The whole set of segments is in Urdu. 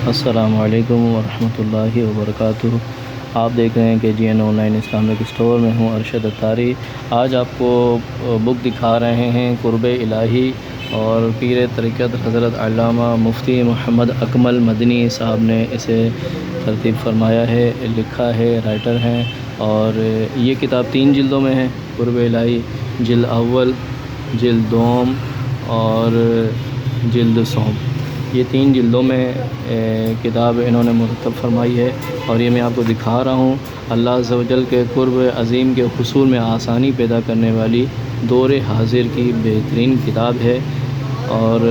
السلام علیکم ورحمۃ اللہ وبرکاتہ۔ آپ دیکھ رہے ہیں کہ جی an online Islamic store میں ہوں، ارشد اتاری۔ آج آپ کو بک دکھا رہے ہیں قرب الہی، اور پیر طریقت حضرت علامہ مفتی محمد اکمل مدنی صاحب نے اسے ترتیب فرمایا ہے، لکھا ہے، رائٹر ہیں۔ اور یہ کتاب 3 جلدوں میں ہے۔ قرب الہی جلد اول، جلد دوم اور جلد سوم، یہ 3 جلدوں میں کتاب انہوں نے مرتب فرمائی ہے، اور یہ میں آپ کو دکھا رہا ہوں۔ اللہ عز و جل کے قرب عظیم کے حصول میں آسانی پیدا کرنے والی دور حاضر کی بہترین کتاب ہے۔ اور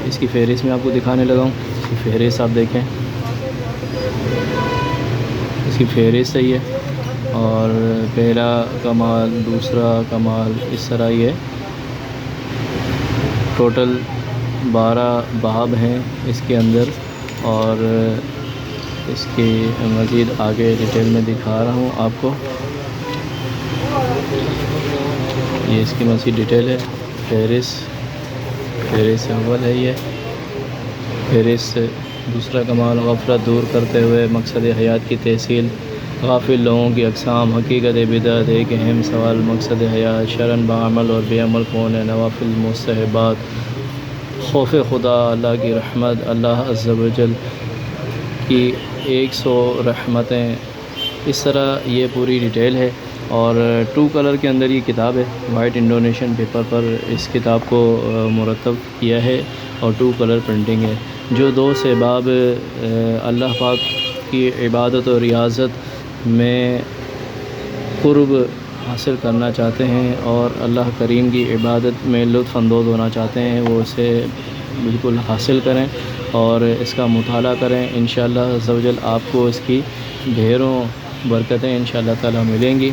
اس کی فہرست میں آپ کو دکھانے لگا ہوں۔ اس کی فہرست آپ دیکھیں، اس کی فہرست ہے یہ، اور پہلا کمال، دوسرا کمال، اس طرح یہ ٹوٹل 12 باب ہیں اس کے اندر۔ اور اس کی مزید آگے ڈیٹیل میں دکھا رہا ہوں آپ کو۔ یہ اس کی مزید ڈیٹیل ہے۔ فہرست اول ہے یہ۔ فہرست دوسرا کمال، غفلت دور کرتے ہوئے مقصد حیات کی تحصیل، غافل لوگوں کی اقسام، حقیقت بدعت، ایک اہم سوال، مقصد حیات، شرن بعمل اور بے عمل کون ہے، نوافل مستحبات، خوف خدا، اللہ کی رحمت، اللہ عز و جل کی 100 رحمتیں، اس طرح یہ پوری ڈیٹیل ہے۔ اور 2 کلر کے اندر یہ کتاب ہے، وائٹ انڈونیشین پیپر پر اس کتاب کو مرتب کیا ہے، اور 2 کلر پرنٹنگ ہے۔ جو دوست احباب اللہ پاک کی عبادت و ریاضت میں قرب حاصل کرنا چاہتے ہیں، اور اللہ کریم کی عبادت میں لطف اندوز ہونا چاہتے ہیں، وہ اسے بالکل حاصل کریں اور اس کا مطالعہ کریں۔ انشاءاللہ عز و جل آپ کو اس کی ڈھیروں برکتیں انشاءاللہ تعالی ملیں گی۔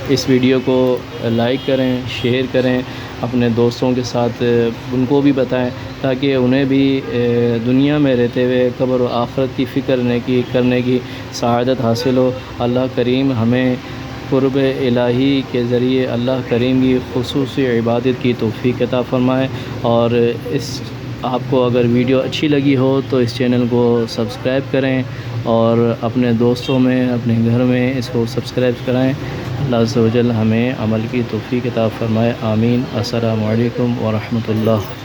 اس ویڈیو کو لائک کریں، شیئر کریں اپنے دوستوں کے ساتھ، ان کو بھی بتائیں تاکہ انہیں بھی دنیا میں رہتے ہوئے قبر و آخرت کی فکر کرنے کی سعادت حاصل ہو۔ اللہ کریم ہمیں قرب الہی کے ذریعے اللہ کریم کی خصوصی عبادت کی توفیق عطا فرمائے۔ اور آپ کو اگر ویڈیو اچھی لگی ہو تو اس چینل کو سبسکرائب کریں، اور اپنے دوستوں میں، اپنے گھر میں اس کو سبسکرائب کرائیں۔ اللہ عز و جل ہمیں عمل کی توفیق عطا فرمائے، آمین۔ السلام علیکم ورحمۃ اللہ۔